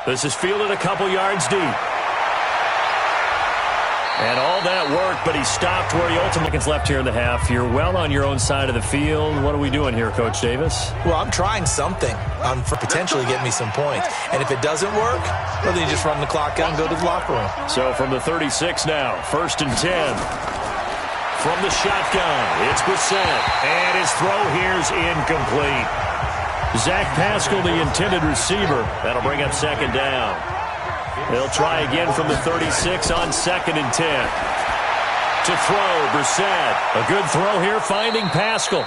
This is fielded a couple yards deep. And all that work, but he stopped where he ultimately gets left here in the half. You're well on your own side of the field. What are we doing here, Coach Davis? Well, I'm trying something for potentially getting me some points. And if it doesn't work, well, then you just run the clock out and go to the locker room. So from the 36 now, 1st and 10. From the shotgun, it's Brissett. And his throw here's incomplete. Zach Pascal, the intended receiver. That'll bring up 2nd down. They'll try again from the 36 on 2nd and 10. To throw, Brissett. A good throw here, finding Pascal.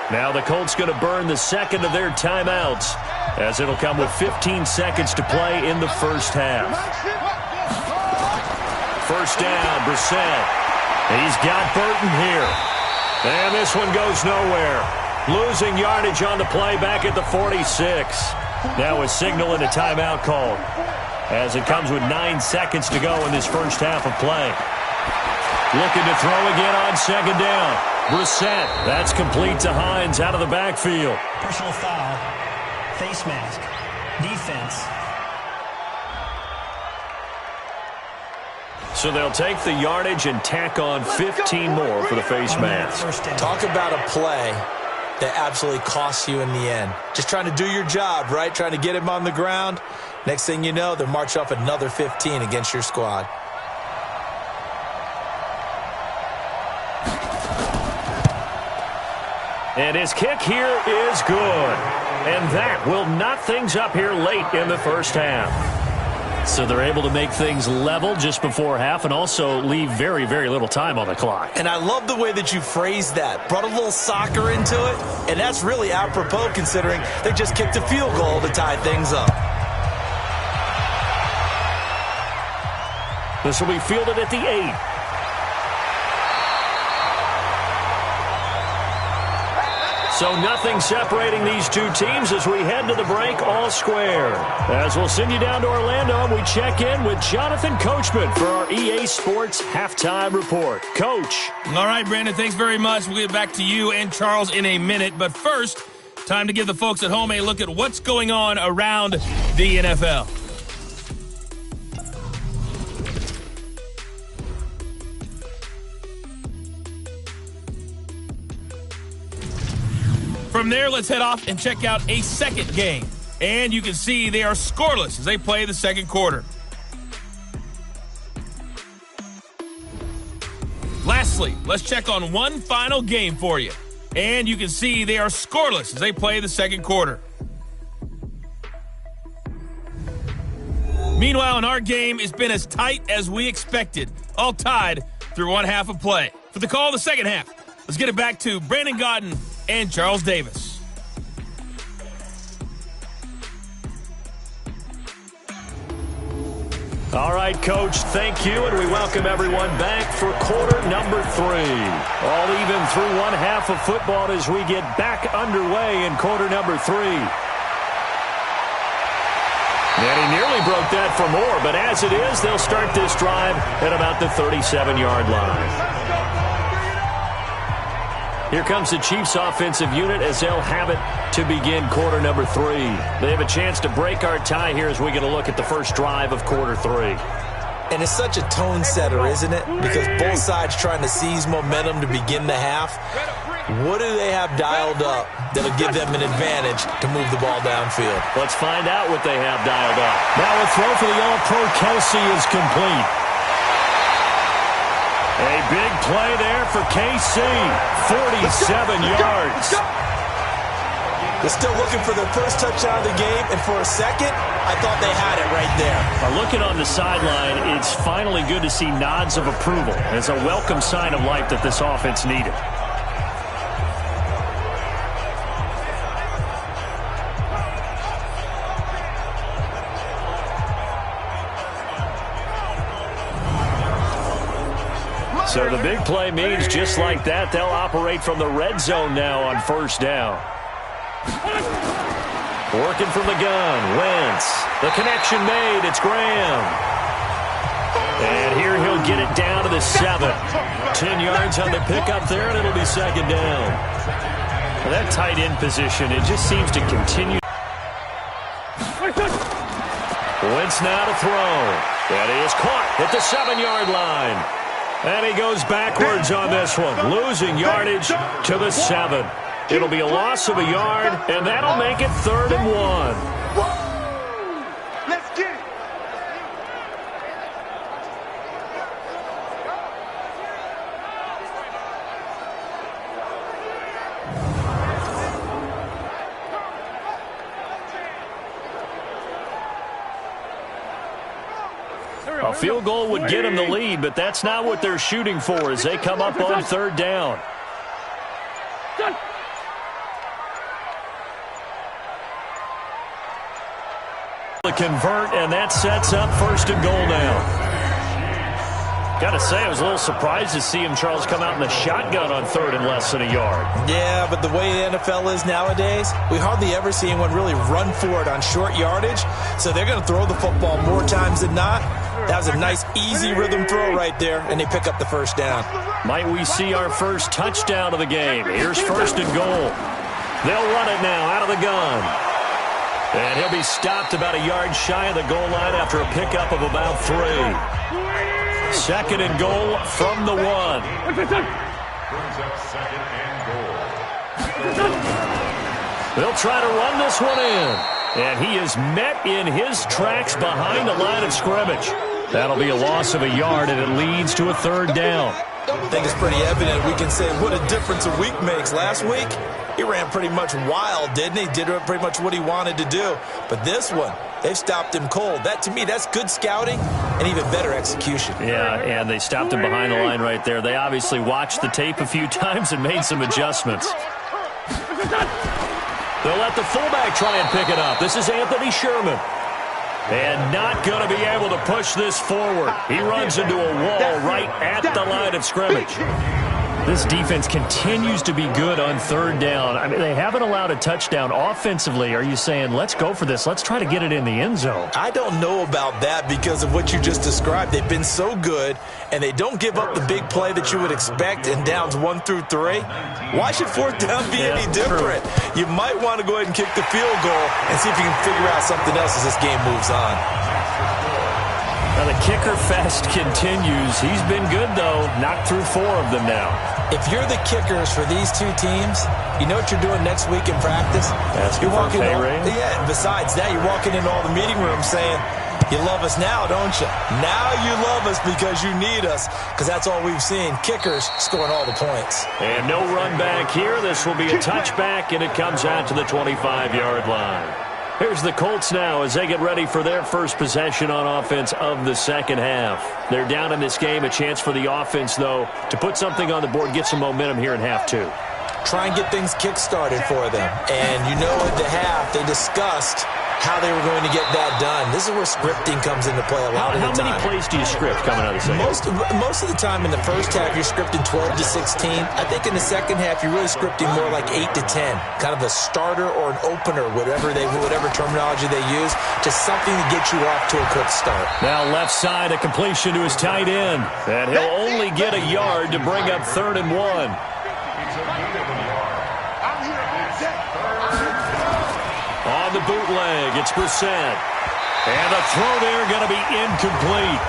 Now the Colts going to burn the 2nd of their timeouts, as it'll come with 15 seconds to play in the first half. 1st down, Brissett. He's got Burton here. And this one goes nowhere. Losing yardage on the play back at the 46. Now a signal and a timeout call, as it comes with 9 seconds to go in this first half of play. Looking to throw again on 2nd down. Brissett, that's complete to Hines out of the backfield. Personal foul, face mask, defense. So they'll take the yardage and tack on 15 more for the face mask. Talk about a play that absolutely costs you in the end. Just trying to do your job, right? Trying to get him on the ground. Next thing you know, they'll march up another 15 against your squad. And his kick here is good. And that will knot things up here late in the first half. So they're able to make things level just before half and also leave very, very little time on the clock. And I love the way that you phrased that. Brought a little soccer into it, and that's really apropos considering they just kicked a field goal to tie things up. This will be fielded at the 8. So nothing separating these two teams as we head to the break all square. As we'll send you down to Orlando, and we check in with Jonathan Coachman for our EA Sports Halftime Report. Coach. All right, Brandon, thanks very much. We'll get back to you and Charles in a minute. But first, time to give the folks at home a look at what's going on around the NFL. From there, let's head off and check out a second game. And you can see they are scoreless as they play the second quarter. Lastly, let's check on one final game for you. And you can see they are scoreless as they play the second quarter. Meanwhile, in our game, it's been as tight as we expected, all tied through one half of play. For the call of the second half, let's get it back to Brandon Godden and Charles Davis. All right, Coach, thank you, and we welcome everyone back for quarter number 3. All even through one half of football as we get back underway in quarter number 3. And he nearly broke that for more, but as it is, they'll start this drive at about the 37-yard line. Here comes the Chiefs offensive unit as they'll have it to begin quarter number 3. They have a chance to break our tie here as we get a look at the first drive of quarter 3. And it's such a tone setter, isn't it? Because both sides trying to seize momentum to begin the half. What do they have dialed up that'll give them an advantage to move the ball downfield? Let's find out what they have dialed up. Now a throw for the All-Pro Kelsey is complete. A big play there for KC. 47 yards. They're still looking for their first touchdown of the game, and for a second, I thought they had it right there. Looking on the sideline, it's finally good to see nods of approval. It's a welcome sign of life that this offense needed. So the big play means just like that, they'll operate from the red zone now on first down. Working from the gun, Wentz. The connection made, it's Graham. And here he'll get it down to the 7. 10 yards on the pickup there, and it'll be second down. Well, that tight end position, it just seems to continue. Wentz now to throw. And he is caught at the 7-yard line. And he goes backwards on this one, losing yardage to the 7. It'll be a loss of a yard, and that'll make it 3rd and 1. Let's get it. A field goal would get them the lead, but that's not what they're shooting for as they come up on 3rd down. To convert, and that sets up 1st and goal now. Got to say, I was a little surprised to see him, Charles, come out in the shotgun on 3rd and less than a yard. Yeah, but the way the NFL is nowadays, we hardly ever see anyone really run for it on short yardage. So they're going to throw the football more times than not. That was a nice, easy rhythm throw right there, and they pick up the 1st down. Might we see our first touchdown of the game? Here's 1st and goal. They'll run it now out of the gun. And he'll be stopped about a yard shy of the goal line after a pickup of about 3. 2nd and goal from the 1. They'll try to run this one in. And he is met in his tracks behind the line of scrimmage. That'll be a loss of a yard, and it leads to a 3rd down. I think it's pretty evident. We can say what a difference a week makes. Last week, he ran pretty much wild, didn't he? Did pretty much what he wanted to do. But this one, they've stopped him cold. That, to me, that's good scouting and even better execution. Yeah, and they stopped him behind the line right there. They obviously watched the tape a few times and made some adjustments. They'll let the fullback try and pick it up. This is Anthony Sherman. And not going to be able to push this forward. He runs into a wall right at the line of scrimmage. This defense continues to be good on 3rd down. I mean, they haven't allowed a touchdown offensively. Are you saying, let's go for this? Let's try to get it in the end zone. I don't know about that because of what you just described. They've been so good, and they don't give up the big play that you would expect in downs 1 through 3. Why should 4th down be any different? You might want to go ahead and kick the field goal and see if you can figure out something else as this game moves on. Now the kicker fest continues. He's been good, though. Knocked through 4 of them now. If you're the kickers for these two teams, you know what you're doing next week in practice? You're walking in. Yeah, besides that, you're walking into all the meeting rooms saying, you love us now, don't you? Now you love us because you need us, because that's all we've seen. Kickers scoring all the points. And no run back here. This will be a touchback, and it comes out to the 25-yard line. Here's the Colts now as they get ready for their first possession on offense of the 2nd half. They're down in this game. A chance for the offense, though, to put something on the board, get some momentum here in half 2. Try and get things kick-started for them. And you know at the half, they discussed how they were going to get that done. This is where scripting comes into play a lot of the time. How many plays do you script coming out of the second? Most of the time in the first half, you're scripting 12 to 16. I think in the second half, you're really scripting more like 8 to 10. Kind of a starter or an opener, whatever terminology they use, just something to get you off to a quick start. Now left side, a completion to his tight end. And he'll only get a yard to bring up 3rd and 1. On the bootleg, it's Brissett. And a throw there going to be incomplete.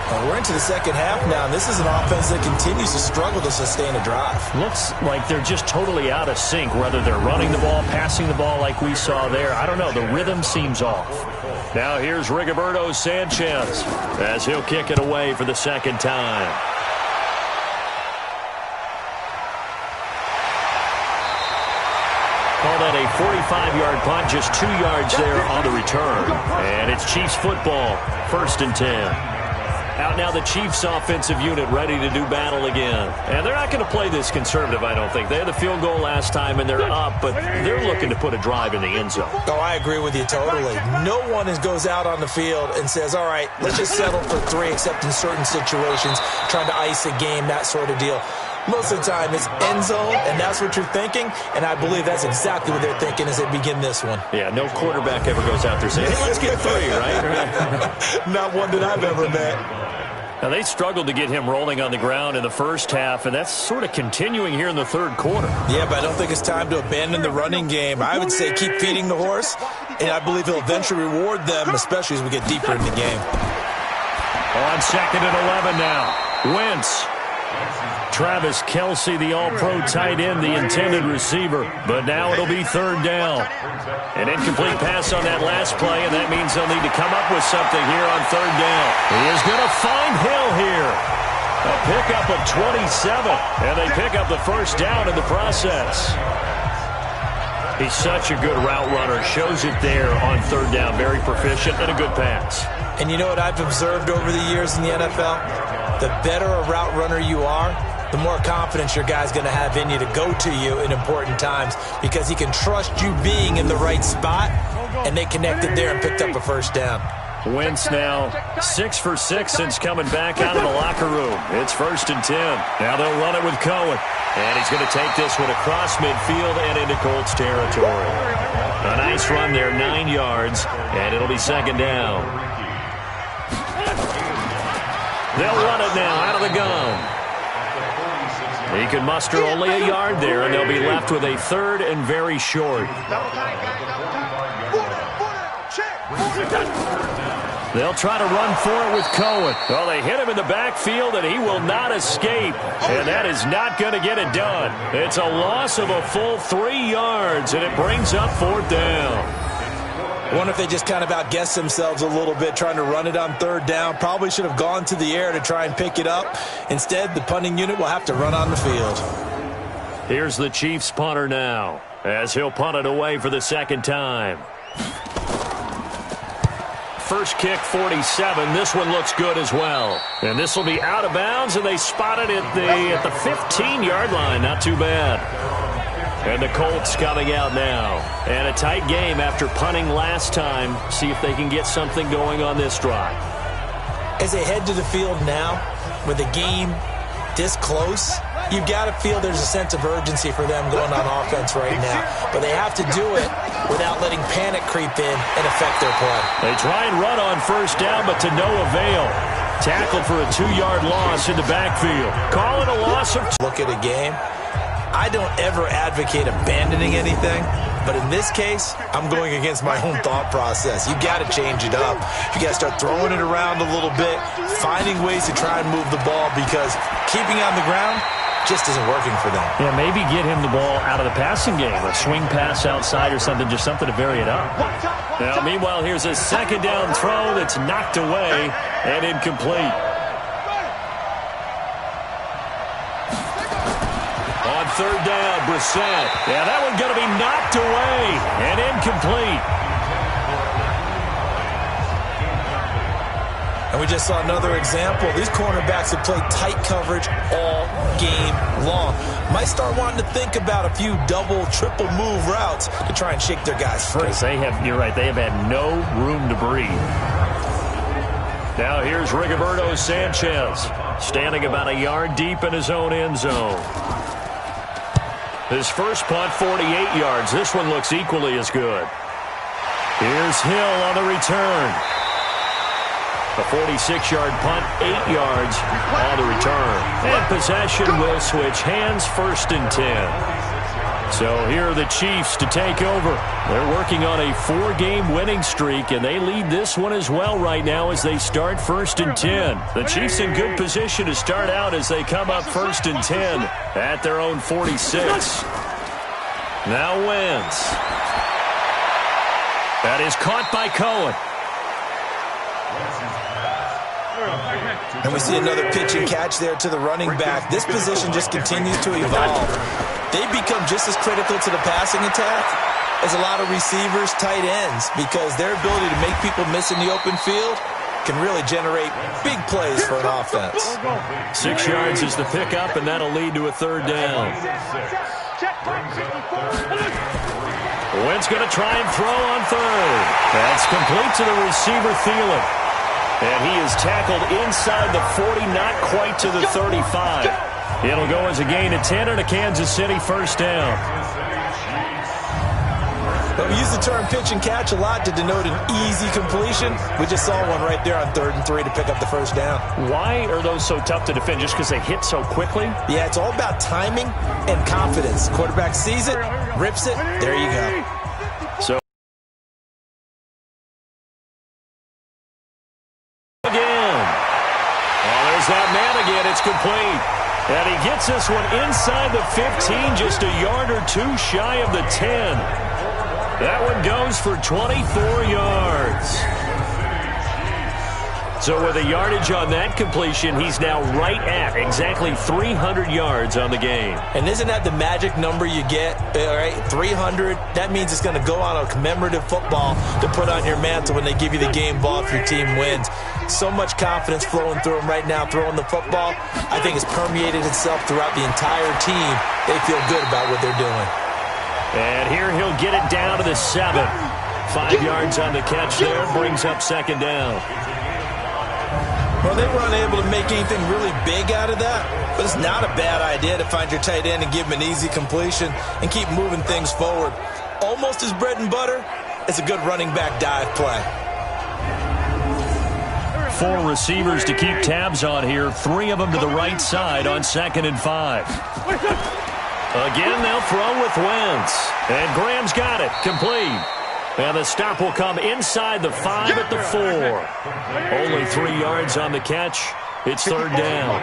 Well, we're into the second half now, and this is an offense that continues to struggle to sustain a drive. Looks like they're just totally out of sync, whether they're running the ball, passing the ball like we saw there. I don't know. The rhythm seems off. Now here's Rigoberto Sanchez as he'll kick it away for the 2nd time. Call that a 45-yard punt, just 2 yards there on the return. And it's Chiefs football, 1st and 10. Out now the Chiefs offensive unit ready to do battle again. And they're not going to play this conservative, I don't think. They had the field goal last time, and they're up, but they're looking to put a drive in the end zone. Oh, I agree with you totally. No one goes out on the field and says, all right, let's just settle for 3, except in certain situations, trying to ice a game, that sort of deal. Most of the time, it's end zone, and that's what you're thinking, and I believe that's exactly what they're thinking as they begin this one. Yeah, no quarterback ever goes out there saying, hey, let's get 3, right? Not one that I've ever met. Now, they struggled to get him rolling on the ground in the first half, and that's sort of continuing here in the third quarter. Yeah, but I don't think it's time to abandon the running game. I would say keep feeding the horse, and I believe he'll eventually reward them, especially as we get deeper in the game. On 2nd and 11 now. Wentz. Travis Kelce, the all-pro tight end, the intended receiver. But now it'll be 3rd down. An incomplete pass on that last play, and that means they'll need to come up with something here on 3rd down. He is going to find Hill here. A pickup of 27, and they pick up the 1st down in the process. He's such a good route runner. Shows it there on 3rd down. Very proficient and a good pass. And you know what I've observed over the years in the NFL? The better a route runner you are, the more confidence your guy's going to have in you to go to you in important times because he can trust you being in the right spot, and they connected there and picked up a 1st down. Wentz now 6 for 6 since coming back out of the locker room. It's 1st and 10. Now they'll run it with Cohen. And he's going to take this one across midfield and into Colts territory. A nice run there, 9 yards, and it'll be 2nd down. They'll run it now out of the gun. He can muster only a yard there, and they'll be left with a 3rd and very short. They'll try to run for it with Cohen. Well, they hit him in the backfield, and he will not escape. And that is not going to get it done. It's a loss of a full 3 yards, and it brings up 4th down. I wonder if they just kind of outguessed themselves a little bit trying to run it on 3rd down. Probably should have gone to the air to try and pick it up. Instead, the punting unit will have to run on the field. Here's the Chiefs punter now, as he'll punt it away for the 2nd time. First kick, 47. This one looks good as well. And this will be out of bounds, and they spot it at the 15-yard line. Not too bad. And the Colts coming out now. And a tight game after punting last time. See if they can get something going on this drive. As they head to the field now, with the game this close, you've got to feel there's a sense of urgency for them going on offense right now. But they have to do it without letting panic creep in and affect their play. They try and run on 1st down, but to no avail. Tackled for a 2-yard loss in the backfield. Call it a loss of 2. Look at a game. I don't ever advocate abandoning anything, but in this case, I'm going against my own thought process. You got to change it up. You got to start throwing it around a little bit, finding ways to try and move the ball because keeping on the ground just isn't working for them. Yeah, maybe get him the ball out of the passing game, a swing pass outside or something, just something to vary it up. Now, meanwhile, here's a 2nd down throw that's knocked away and incomplete. On 3rd down, Brissett. Yeah, that one's going to be knocked away and incomplete. And we just saw another example. These cornerbacks have played tight coverage all game long. Might start wanting to think about a few double, triple move routes to try and shake their guys free. You're right, they have had no room to breathe. Now here's Rigoberto Sanchez, standing about a yard deep in his own end zone. His first punt, 48 yards. This one looks equally as good. Here's Hill on the return. A 46-yard punt, 8 yards on the return. And possession will switch hands, 1st and 10. So here are the Chiefs to take over. They're working on a 4-game winning streak, and they lead this one as well right now as they start 1st and 10. The Chiefs in good position to start out as they come up 1st and 10 at their own 46. Now Wentz. That is caught by Cohen. And we see another pitch and catch there to the running back. This position just continues to evolve. They become just as critical to the passing attack as a lot of receivers, tight ends, because their ability to make people miss in the open field can really generate big plays for an offense. 6 yards is the pickup, and that'll lead to a 3rd down. Wentz going to try and throw on 3rd. That's complete to the receiver, Thielen. And he is tackled inside the 40, not quite to the 35. It'll go as a gain of 10 and a Kansas City 1st down. But we use the term pitch and catch a lot to denote an easy completion. We just saw one right there on 3rd and 3 to pick up the first down. Why are those so tough to defend? Just because they hit so quickly? Yeah, it's all about timing and confidence. Quarterback sees it, rips it, there you go. So again. Oh, there's that man again. It's complete. And he gets this one inside the 15, just a yard or two shy of the 10. That one goes for 24 yards. So with a yardage on that completion, he's now right at exactly 300 yards on the game. And isn't that the magic number you get? All right, 300. That means it's going to go on a commemorative football to put on your mantle when they give you the game ball if your team wins. So much confidence flowing through him right now, throwing the football. I think it's permeated itself throughout the entire team. They feel good about what they're doing. And here he'll get it down to the 7. 5 yards on the catch there, brings up 2nd down. Well, they were unable to make anything really big out of that, but it's not a bad idea to find your tight end and give him an easy completion and keep moving things forward. Almost as bread and butter as a good running back dive play. 4 receivers to keep tabs on here. 3 of them to the right side on 2nd and 5. Again, they'll throw with Wentz. And Graham's got it. Complete. And the stop will come inside the 5 at the 4. Only 3 yards on the catch. It's 3rd down.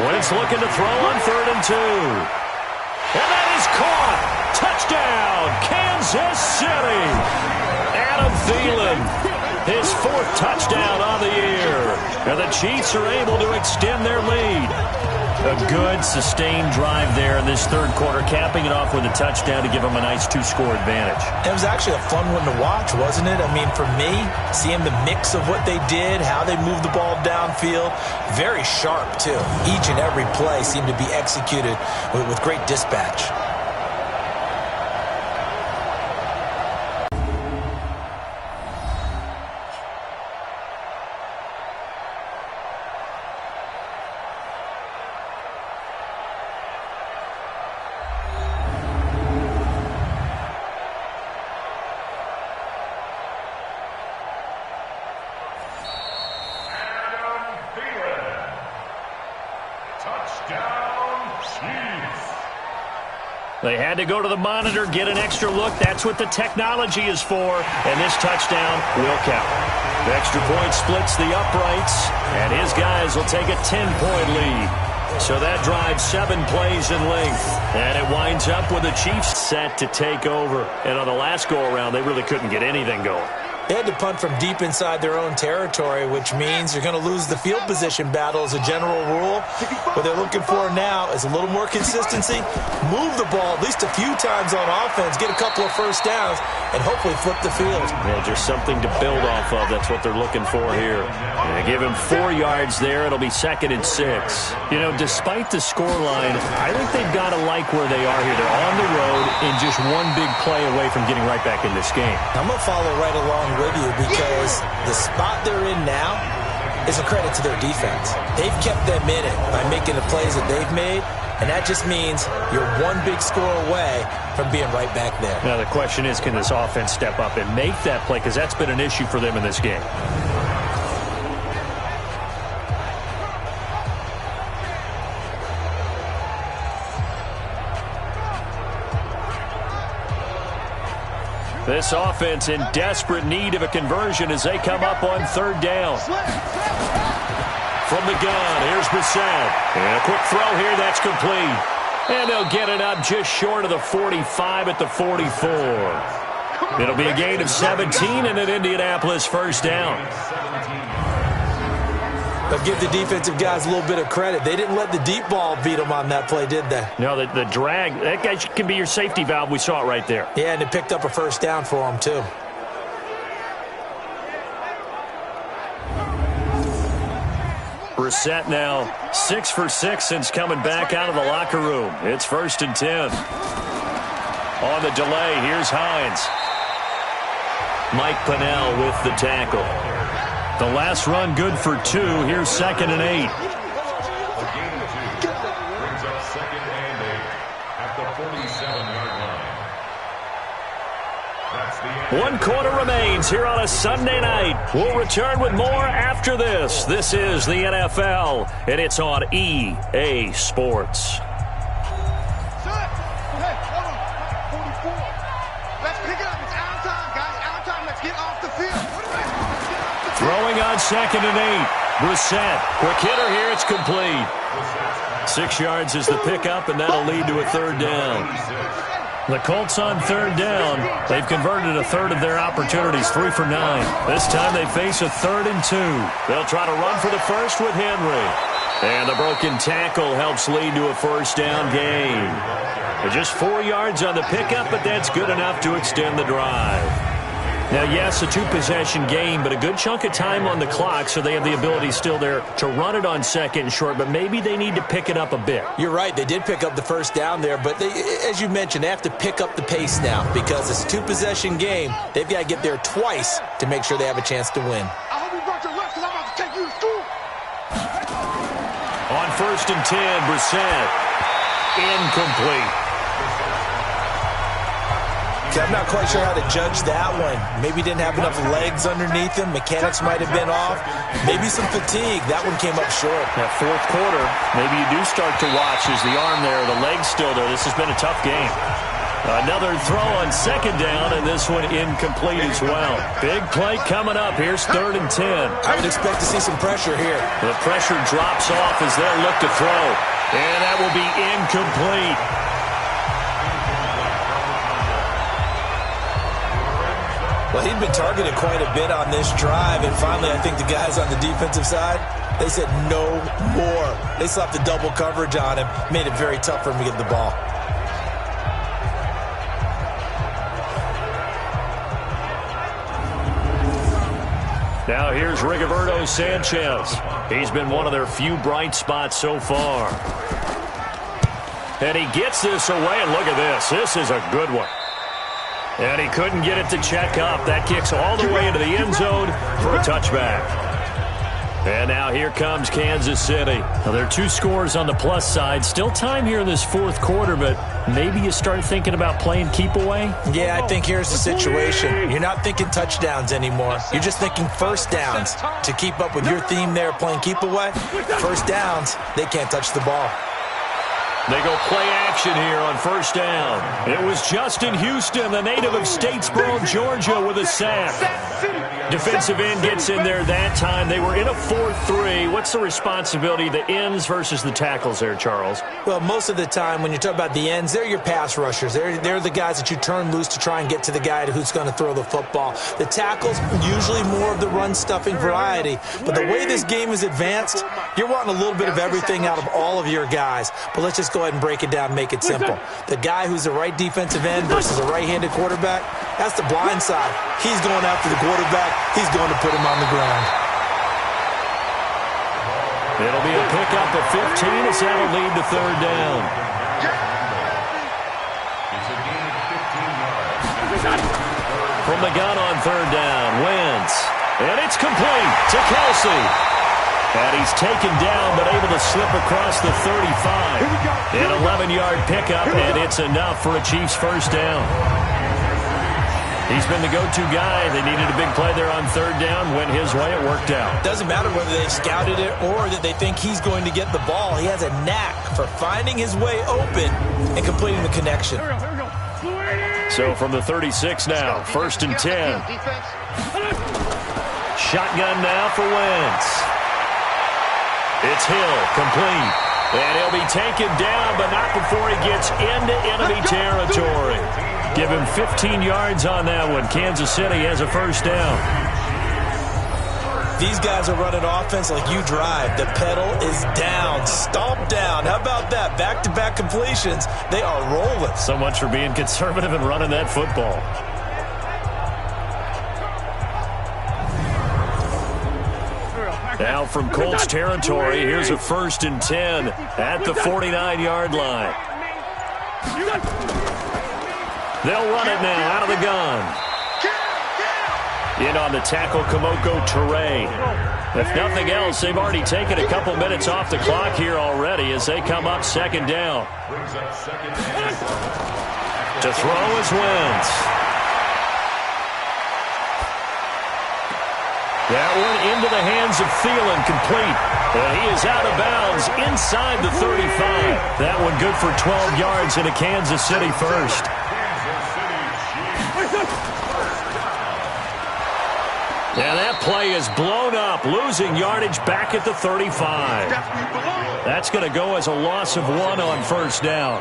Wentz looking to throw on 3rd and 2. And that is caught. Touchdown, Kansas City. Adam Thielen, his 4th touchdown on the year. And the Chiefs are able to extend their lead. A good, sustained drive there in this 3rd quarter, capping it off with a touchdown to give them a nice 2-score advantage. It was actually a fun one to watch, wasn't it? I mean, for me, seeing the mix of what they did, how they moved the ball downfield, very sharp, too. Each and every play seemed to be executed with great dispatch. They had to go to the monitor, get an extra look. That's what the technology is for. And this touchdown will count. The extra point splits the uprights, and his guys will take a 10-point lead. So that drives 7 plays in length. And it winds up with the Chiefs set to take over. And on the last go-around, they really couldn't get anything going. They had to punt from deep inside their own territory, which means you're going to lose the field position battle as a general rule. What they're looking for now is a little more consistency, move the ball at least a few times on offense, get a couple of first downs, and hopefully flip the field. Yeah, just something to build off of. That's what they're looking for here. And they give him 4 yards there. It'll be 2nd and 6. You know, despite the scoreline, I think they've got to like where they are here. They're on the road and just one big play away from getting right back in this game. I'm going to follow right along with you because the spot they're in now is a credit to their defense. They've kept them in it by making the plays that they've made, and that just means you're one big score away from being right back there. Now the question is, can this offense step up and make that play? Because that's been an issue for them in this game. This offense in desperate need of a conversion as they come up on 3rd down. From the gun, here's Brissett. And a quick throw here, that's complete. And they'll get it up just short of the 45 at the 44. It'll be a gain of 17 and an Indianapolis 1st down. But give the defensive guys a little bit of credit. They didn't let the deep ball beat them on that play, did they? No, the drag, that guy can be your safety valve. We saw it right there. Yeah, and it picked up a first down for them, too. Brissett now 6 for 6 since coming back out of the locker room. It's 1st and 10. On the delay, here's Hines. Mike Pennell with the tackle. The last run good for 2. Here's 2nd and 8. Brings up 2nd and 8 at the 47-yard line. 1 quarter remains here on a Sunday night. We'll return with more after this. This is the NFL, and it's on EA Sports. Throwing on 2nd and 8. Brissett. Quick hitter here. It's complete. 6 yards is the pickup, and that'll lead to a 3rd down. The Colts on 3rd down. They've converted a third of their opportunities, 3 for 9. This time they face a 3rd and 2. They'll try to run for the first with Henry. And the broken tackle helps lead to a 1st down gain. Just 4 yards on the pickup, but that's good enough to extend the drive. Now, yes, a 2-possession game, but a good chunk of time on the clock, so they have the ability still there to run it on 2nd and short, but maybe they need to pick it up a bit. You're right. They did pick up the 1st down there, but as you mentioned, they have to pick up the pace now because it's a 2-possession game. They've got to get there twice to make sure they have a chance to win. I hope you brought your left because I'm about to take you to school. On 1st and 10, Brissett. Incomplete. I'm not quite sure how to judge that one. Maybe didn't have enough legs underneath him. Mechanics might have been off. Maybe some fatigue. That one came up short. That 4th quarter, maybe you do start to watch as the arm there, the leg's still there. This has been a tough game. Another throw on 2nd down, and this one incomplete as well. Big play coming up. Here's 3rd and 10. I would expect to see some pressure here. The pressure drops off as they look to throw, and that will be incomplete. Well, he'd been targeted quite a bit on this drive, and finally I think the guys on the defensive side, they said no more. They slapped the double coverage on him, made it very tough for him to get the ball. Now here's Rigoberto Sanchez. He's been one of their few bright spots so far. And he gets this away, and look at this. This is a good one. And he couldn't get it to check up. That kicks all the way into the end zone for a touchback. And now here comes Kansas City. Now there are 2 scores on the plus side. Still time here in this 4th quarter, but maybe you start thinking about playing keep away? Yeah, I think here's the situation. You're not thinking touchdowns anymore. You're just thinking 1st downs. To keep up with your theme there, playing keep away, 1st downs, they can't touch the ball. They go play action here on 1st down. It was Justin Houston, the native of Statesboro, Georgia, with a sack. Defensive end gets in there that time. They were in a 4-3. What's the responsibility, the ends versus the tackles there, Charles? Well, most of the time when you talk about the ends, they're your pass rushers. They're the guys that you turn loose to try and get to the guy who's going to throw the football. The tackles, usually more of the run-stuffing variety. But the way this game is advanced, you're wanting a little bit of everything out of all of your guys. But let's just go ahead and break it down and make it simple. The guy who's the right defensive end versus a right-handed quarterback, that's the blind side. He's going after the quarterback. He's going to put him on the ground. It'll be a pickup of 15 as that'll lead to 3rd down. From the gun on 3rd down, Wentz. And it's complete to Kelsey. And he's taken down but able to slip across the 35. An 11-yard pickup, and it's enough for a Chiefs 1st down. He's been the go-to guy. They needed a big play there on 3rd down. Went his way. It worked out. Doesn't matter whether they scouted it or that they think he's going to get the ball. He has a knack for finding his way open and completing the connection. So from the 36 now, 1st and 10. Shotgun now for Wentz. It's Hill, complete. And he'll be taken down, but not before he gets into enemy territory. Give him 15 yards on that one. Kansas City has a 1st down. These guys are running offense like you drive. The pedal is down, stomp down. How about that? Back-to-back completions. They are rolling. So much for being conservative and running that football. Now from Colts territory, here's a 1st and 10 at the 49-yard line. They'll run it now out of the gun. In on the tackle, Kamoko Toure. If nothing else, they've already taken a couple minutes off the clock here already as they come up 2nd down. To throw is Wentz. That one into the hands of Thielen, complete. And he is out of bounds inside the 35. That one good for 12 yards and a Kansas City first. And that play is blown up, losing yardage back at the 35. That's going to go as a loss of 1 on first down.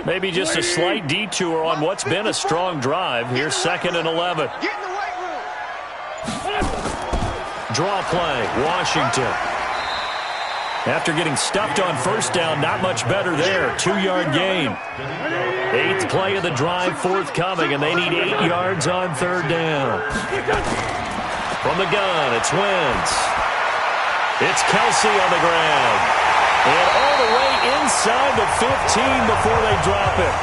Maybe just a slight detour on what's been a strong drive. Here's 2nd and 11. Draw play, Washington. After getting stuffed on first down, not much better there. 2-yard gain. 8th play of the drive forthcoming, and they need 8 yards on 3rd down. From the gun, it's Wentz. It's Kelsey on the ground. And all the way inside the 15 before they drop it.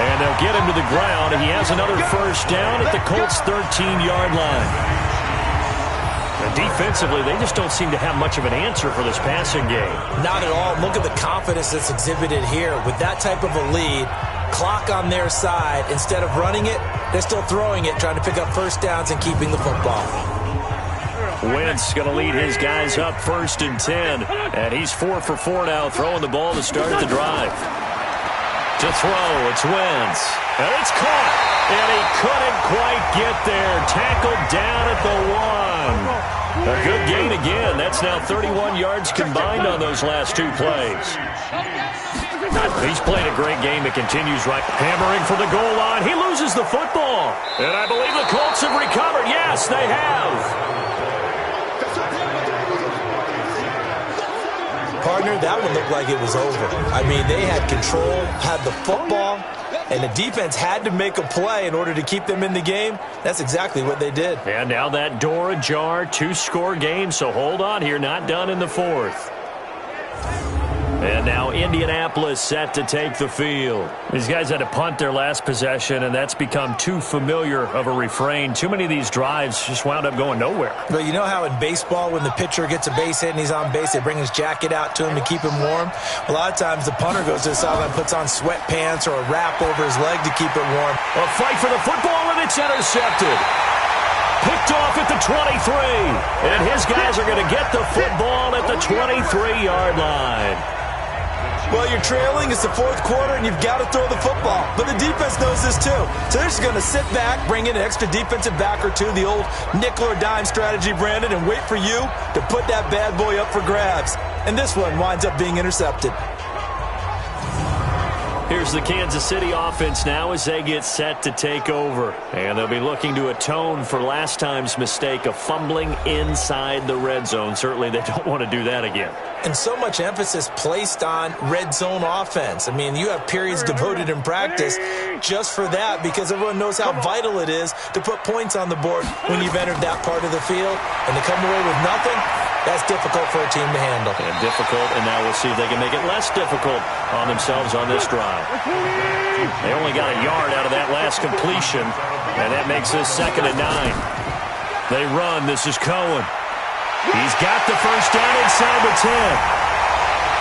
And they'll get him to the ground. He has another first down at the Colts' 13-yard line. And defensively, they just don't seem to have much of an answer for this passing game. Not at all. Look at the confidence that's exhibited here. With that type of a lead, clock on their side, instead of running it, they're still throwing it, trying to pick up first downs and keeping the football. Wentz going to lead his guys up 1st and 10. And he's 4 for 4 now, throwing the ball to start the drive. To throw, it's Wentz. And it's caught. And he couldn't quite get there. Tackled down at the 1. A good gain again. That's now 31 yards combined on those last 2 plays. He's played a great game. It continues right. Hammering for the goal line. He loses the football. And I believe the Colts have recovered. Yes, they have. Partner, that one looked like it was over. I mean, they had control, had the football, and the defense had to make a play in order to keep them in the game. That's exactly what they did. And now that door ajar, 2-score game, so hold on here, not done in the 4th. And now Indianapolis set to take the field. These guys had to punt their last possession, and that's become too familiar of a refrain. Too many of these drives just wound up going nowhere. But you know how in baseball, when the pitcher gets a base hit and he's on base, they bring his jacket out to him to keep him warm? A lot of times the punter goes to the sideline, puts on sweatpants or a wrap over his leg to keep it warm. A fight for the football, and it's intercepted. Picked off at the 23. And his guys are going to get the football at the 23-yard line. Well, you're trailing. It's the 4th quarter, and you've got to throw the football. But the defense knows this, too. So they're just going to sit back, bring in an extra defensive back or two, the old nickel or dime strategy, Brandon, and wait for you to put that bad boy up for grabs. And this one winds up being intercepted. Here's the Kansas City offense now as they get set to take over. And they'll be looking to atone for last time's mistake of fumbling inside the red zone. Certainly they don't want to do that again. And so much emphasis placed on red zone offense. I mean, you have periods devoted in practice just for that because everyone knows how vital it is to put points on the board when you've entered that part of the field. And to come away with nothing, that's difficult for a team to handle. And difficult, and now we'll see if they can make it less difficult on themselves on this drive. They only got a yard out of that last completion, and that makes this 2nd and 9. They run. This is Cohen. He's got the first down inside the 10.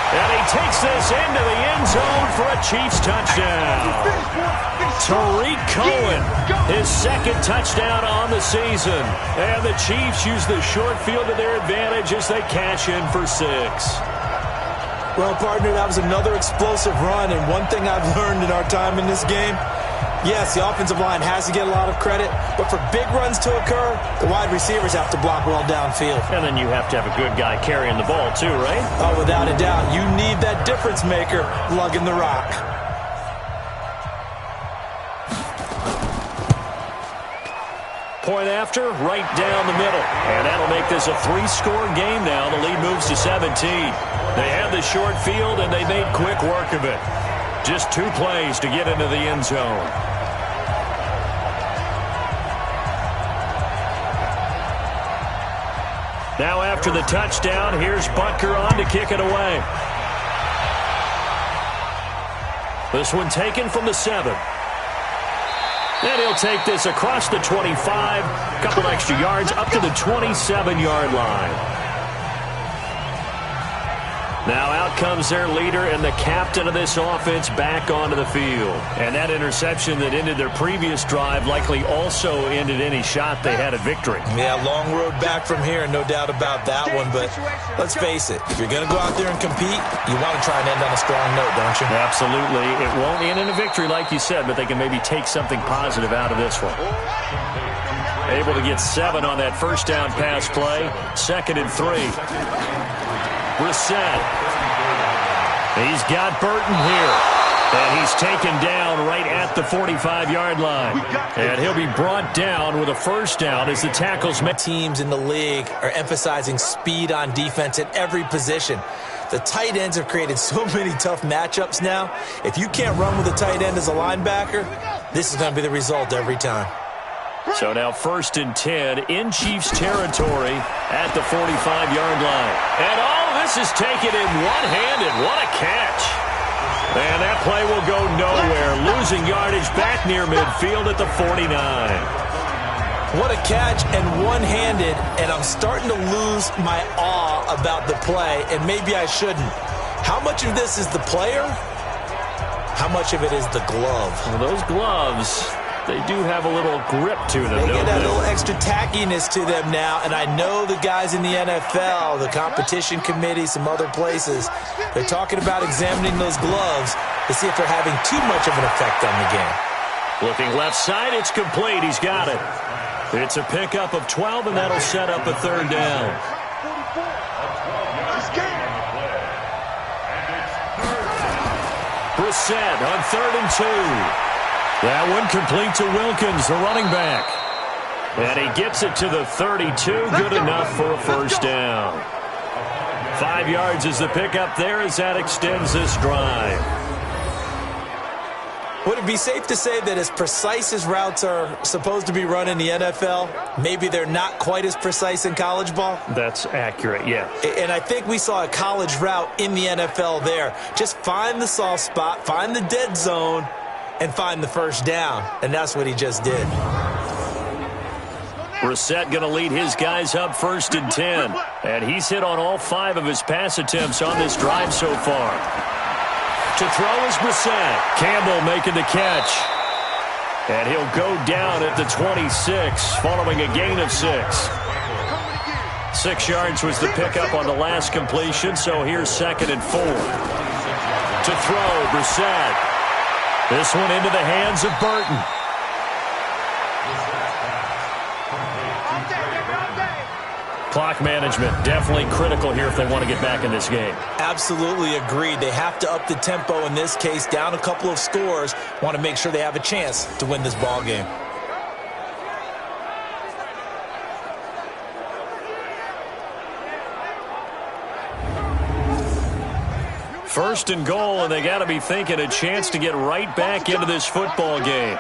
And he takes this into the end zone for a Chiefs touchdown. Tariq Cohen, his 2nd touchdown on the season. And the Chiefs use the short field to their advantage as they cash in for 6. Well, partner, that was another explosive run, and one thing I've learned in our time in this game, yes, the offensive line has to get a lot of credit, but for big runs to occur, the wide receivers have to block well downfield. And then you have to have a good guy carrying the ball too, right? Oh, without a doubt. You need that difference maker lugging the rock. Point after, right down the middle. And that'll make this a 3-score game now. The lead moves to 17. They had the short field, and they made quick work of it. Just 2 plays to get into the end zone. Now after the touchdown, here's Butker on to kick it away. This one taken from the 7. And he'll take this across the 25, a couple extra yards up to the 27-yard line. Now out comes their leader and the captain of this offense back onto the field. And that interception that ended their previous drive likely also ended any shot they had at victory. Yeah, long road back from here, no doubt about that one. But let's face it, if you're going to go out there and compete, you want to try and end on a strong note, don't you? Absolutely. It won't end in a victory like you said, but they can maybe take something positive out of this one. Able to get 7 on that first down pass play. 2nd and 3. Brissett. He's got Burton here. And he's taken down right at the 45-yard line. And he'll be brought down with a first down as the tackles make. Teams in the league are emphasizing speed on defense at every position. The tight ends have created so many tough matchups now. If you can't run with a tight end as a linebacker, this is going to be the result every time. So now 1st and 10 in Chiefs territory at the 45-yard line. And all this is taken in one-handed. What a catch. And that play will go nowhere. Losing yardage back near midfield at the 49. What a catch and one-handed. And I'm starting to lose my awe about the play. And maybe I shouldn't. How much of this is the player? How much of it is the glove? Well, those gloves, they do have a little grip to them. They get that little extra tackiness to them now, and I know the guys in the NFL, the competition committee, some other places, they're talking about examining those gloves to see if they're having too much of an effect on the game. Looking left side, it's complete. He's got it. It's a pickup of 12, and that'll set up a 3rd down. Brissett on 3rd and 2. That one complete to Wilkins, the running back. And he gets it to the 32. Good enough for a first down. 5 yards is the pickup there as that extends this drive. Would it be safe to say that as precise as routes are supposed to be run in the NFL, maybe they're not quite as precise in college ball? That's accurate, yeah. And I think we saw a college route in the NFL there. Just find the soft spot, find the dead zone, and find the first down. And that's what he just did. Brissett going to lead his guys up 1st and 10. And he's hit on all 5 of his pass attempts on this drive so far. To throw is Brissett. Campbell making the catch. And he'll go down at the 26 following a gain of 6. 6 yards was the pickup on the last completion, so here's 2nd and 4. To throw, Brissett. This one into the hands of Burton. Clock management definitely critical here if they want to get back in this game. Absolutely agreed. They have to up the tempo in this case, down a couple of scores. Want to make sure they have a chance to win this ball game. First and goal, and they got to be thinking a chance to get right back into this football game.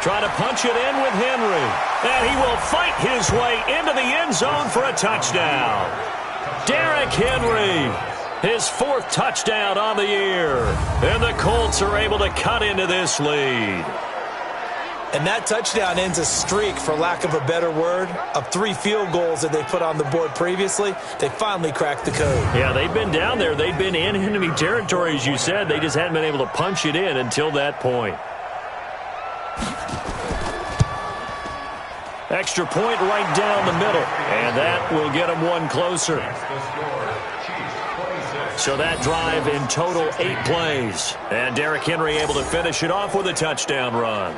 Try to punch it in with Henry. And he will fight his way into the end zone for a touchdown. Derrick Henry, his 4th touchdown on the year. And the Colts are able to cut into this lead. And that touchdown ends a streak, for lack of a better word, of 3 field goals that they put on the board previously. They finally cracked the code. Yeah, they've been down there. They've been in enemy territory, as you said. They just hadn't been able to punch it in until that point. Extra point right down the middle. And that will get them one closer. So that drive in total 8 plays. And Derrick Henry able to finish it off with a touchdown run.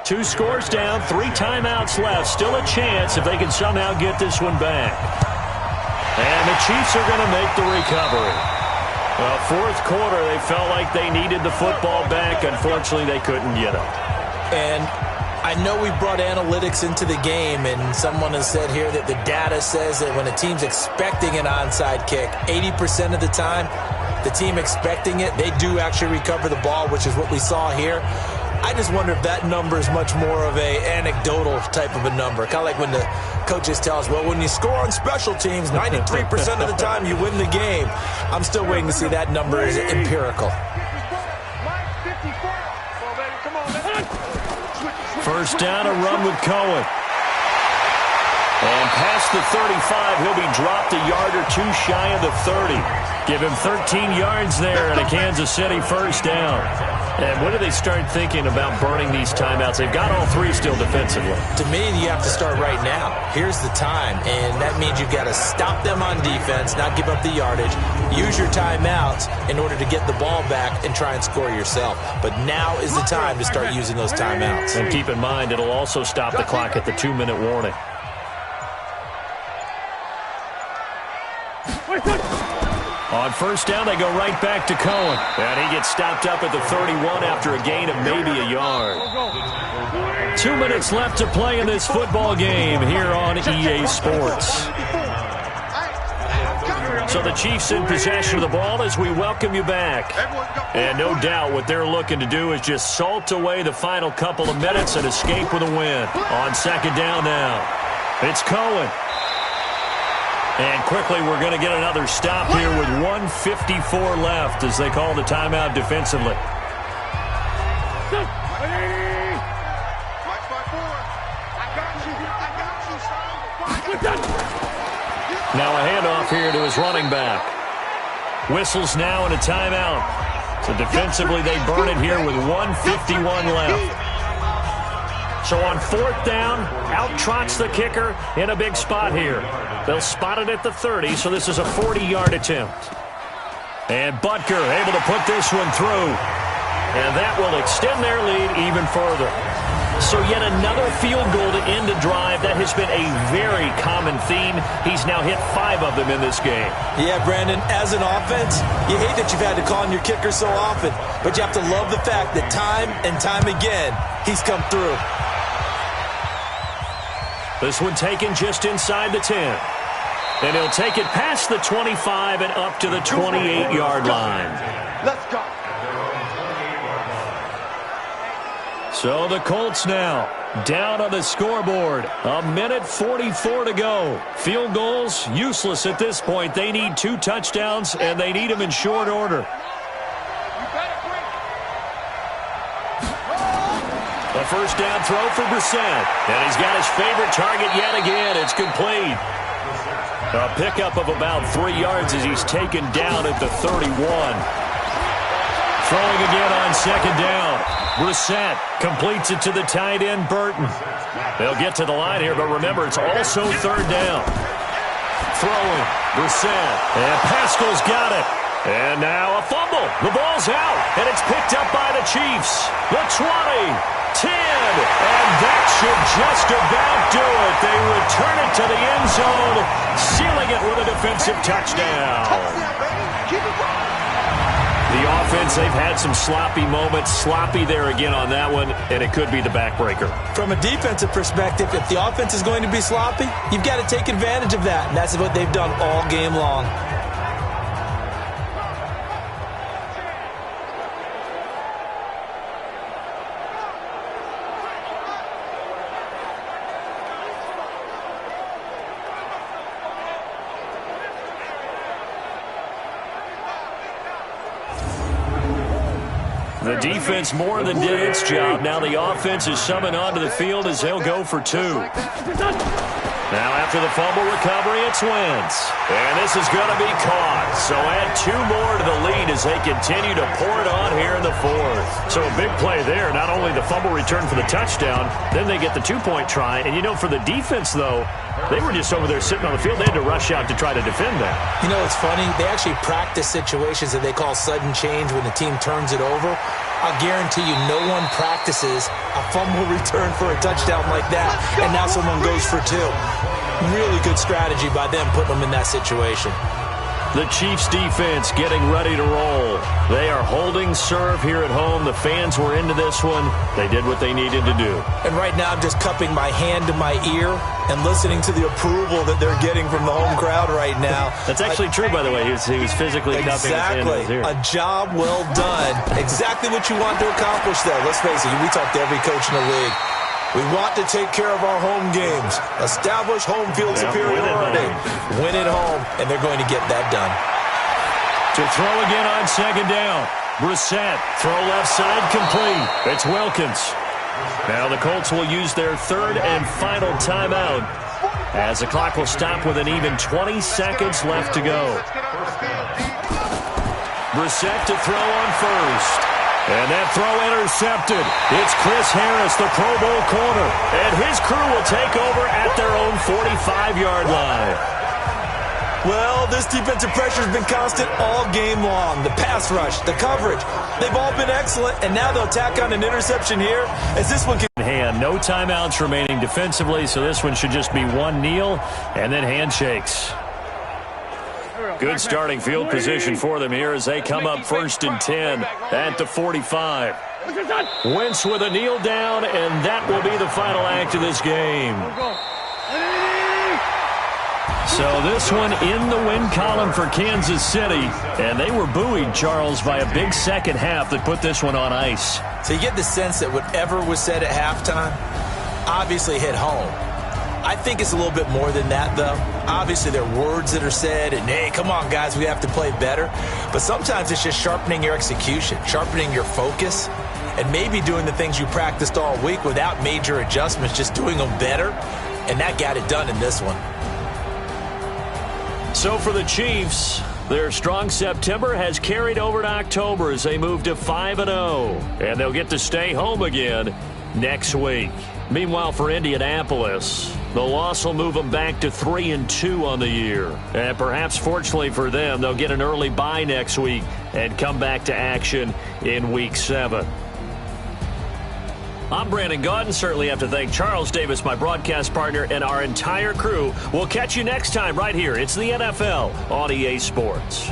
2 scores down, 3 timeouts left. Still a chance if they can somehow get this one back. And the Chiefs are going to make the recovery. Well, 4th quarter, they felt like they needed the football back. Unfortunately, they couldn't get it. And I know we brought analytics into the game, and someone has said here that the data says that when a team's expecting an onside kick, 80% of the time, the team expecting it, they do actually recover the ball, which is what we saw here. I just wonder if that number is much more of a anecdotal type of a number. Kind of like when the coaches tell us, well, when you score on special teams, 93% of the time you win the game. I'm still waiting to see that number is empirical. First down, a run with Cohen. And past the 35, he'll be dropped a yard or two shy of the 30. Give him 13 yards there and a Kansas City first down. And when do they start thinking about burning these timeouts? They've got all three still defensively. To me, you have to start right now. Here's the time, and that means you've got to stop them on defense, not give up the yardage, use your timeouts in order to get the ball back and try and score yourself. But now is the time to start using those timeouts. And keep in mind, it'll also stop the clock at the 2-minute warning. On first down, they go right back to Cohen. And he gets stopped up at the 31 after a gain of maybe a yard. 2 minutes left to play in this football game here on EA Sports. So the Chiefs in possession of the ball as we welcome you back. And no doubt what they're looking to do is just salt away the final couple of minutes and escape with a win. On second down now, it's Cohen. And quickly, we're going to get another stop here with 1:54 left as they call the timeout defensively. Now a handoff here to his running back. Whistles now and a timeout. So defensively, they burn it here with 1:51 left. So on fourth down, out trots the kicker in a big spot here. They'll spot it at the 30, so this is a 40-yard attempt. And Butker able to put this one through. And that will extend their lead even further. So yet another field goal to end a drive. That has been a very common theme. He's now hit 5 of them in this game. Yeah, Brandon, as an offense, you hate that you've had to call on your kicker so often. But you have to love the fact that time and time again, he's come through. This one taken just inside the 10. And he'll take it past the 25 and up to the 28-yard line. Let's go. So the Colts now down on the scoreboard. 1:44 to go. Field goals useless at this point. They need 2 touchdowns, and they need them in short order. A first down throw for Brissett. And he's got his favorite target yet again. It's complete. A pickup of about 3 yards as he's taken down at the 31. Throwing again on second down. Brissett completes it to the tight end, Burton. They'll get to the line here, but remember, it's also third down. Throwing, Brissett. And Pascal's got it. And now a fumble. The ball's out, and it's picked up by the Chiefs. The 20. 10, and that should just about do it. They return it to the end zone, sealing it with a defensive touchdown. The offense, they've had some sloppy moments. Sloppy there again on that one, and it could be the backbreaker. From a defensive perspective, if the offense is going to be sloppy, you've got to take advantage of that, and that's what they've done all game long. The defense more than did its job. Now the offense is summoned onto the field as they'll go for 2. Now after the fumble recovery, it's Wentz. And this is going to be caught. So add 2 more to the lead as they continue to pour it on here in the 4th. So a big play there. Not only the fumble return for the touchdown, then they get the 2-point try. And you know, for the defense, though, they were just over there sitting on the field. They had to rush out to try to defend that. You know, it's funny. They actually practice situations that they call sudden change when the team turns it over. I'll guarantee you no one practices a fumble return for a touchdown like that, and now someone goes for 2. Really good strategy by them putting them in that situation. The Chiefs defense getting ready to roll. They are holding serve here at home. The fans were into this one. They did what they needed to do. And right now I'm just cupping my hand to my ear and listening to the approval that they're getting from the home crowd right now. That's actually true, by the way. He was physically cupping his hand to his ear. A job well done. Exactly what you want to accomplish there. Let's face it, we talk to every coach in the league. We want to take care of our home games, establish home field superiority, win at home, and they're going to get that done. To throw again on second down. Brissett, throw left side complete. It's Wilkins. Now the Colts will use their third and final timeout as the clock will stop with an even 20 seconds left to go. Brissett to throw on first. And that throw intercepted. It's Chris Harris, the Pro Bowl corner. And his crew will take over at their own 45-yard line. Well, this defensive pressure has been constant all game long. The pass rush, the coverage, they've all been excellent. And now they'll tack on an interception here as this one can... No timeouts remaining defensively, so this one should just be one kneel and then handshakes. Good starting field position for them here as they come up 1st and 10 at the 45. Wentz with a kneel down, and that will be the final act of this game. So this one in the win column for Kansas City, and they were buoyed, Charles, by a big second half that put this one on ice. So you get the sense that whatever was said at halftime obviously hit home. I think it's a little bit more than that, though. Obviously, there are words that are said, and, hey, come on, guys, we have to play better. But sometimes it's just sharpening your execution, sharpening your focus, and maybe doing the things you practiced all week without major adjustments, just doing them better, and that got it done in this one. So for the Chiefs, their strong September has carried over to October as they move to 5-0, and they'll get to stay home again next week. Meanwhile, for Indianapolis, the loss will move them back to 3-2 on the year. And perhaps fortunately for them, they'll get an early bye next week and come back to action in Week 7. I'm Brandon Gaudin. Certainly have to thank Charles Davis, my broadcast partner, and our entire crew. We'll catch you next time right here. It's the NFL on EA Sports.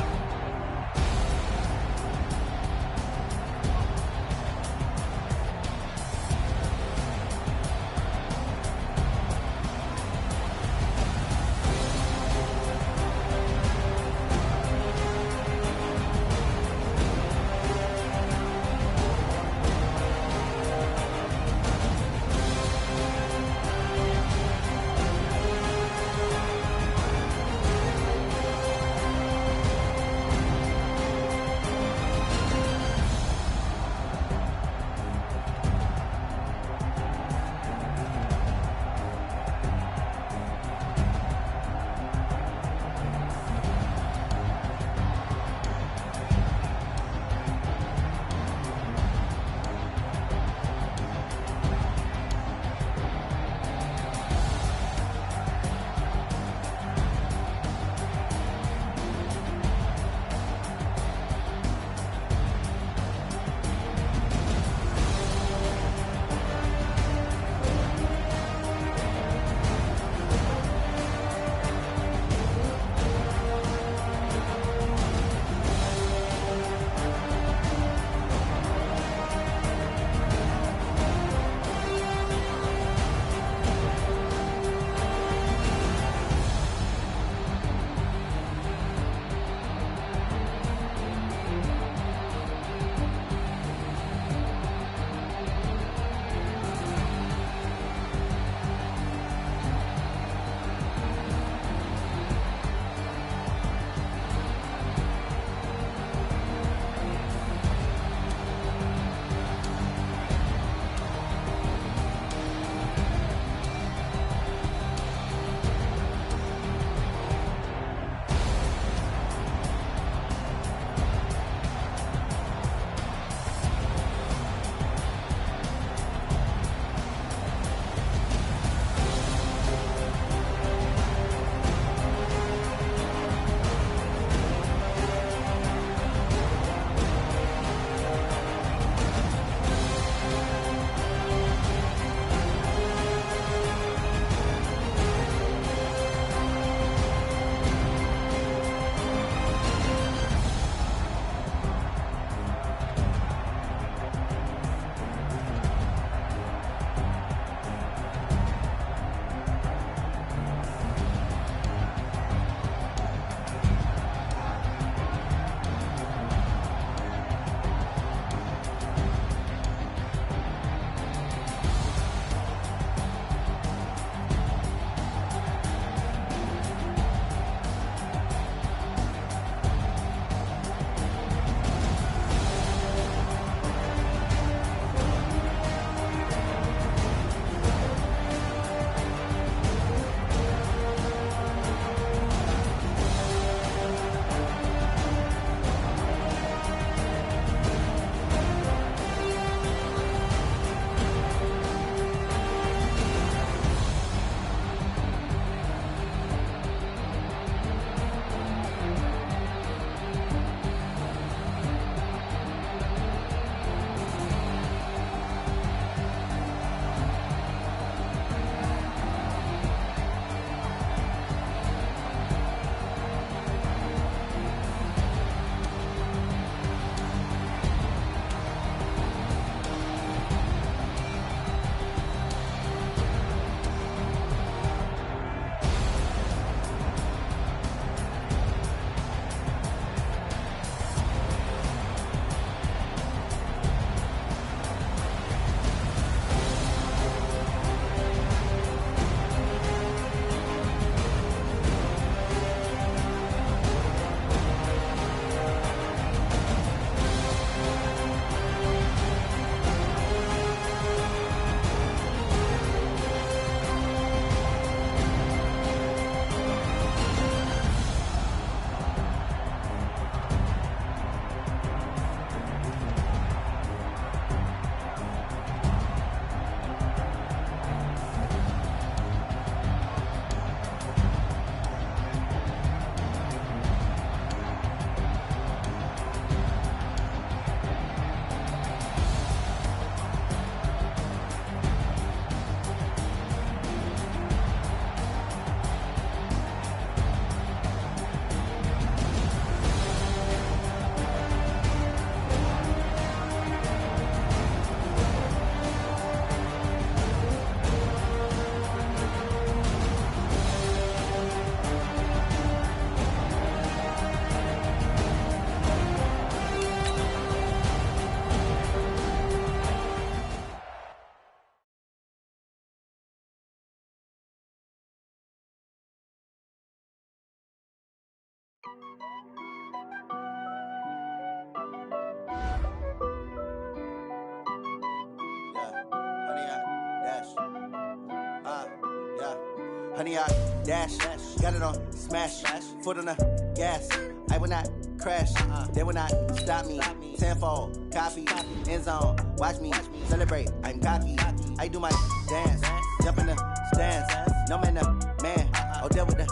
Honey, I dash, got it on smash, foot on the gas. I will not crash, they will not stop me. Tenfold, copy, end zone, watch me celebrate. I'm cocky, I do my dance, jump in the stands. No man, man, oh, there with the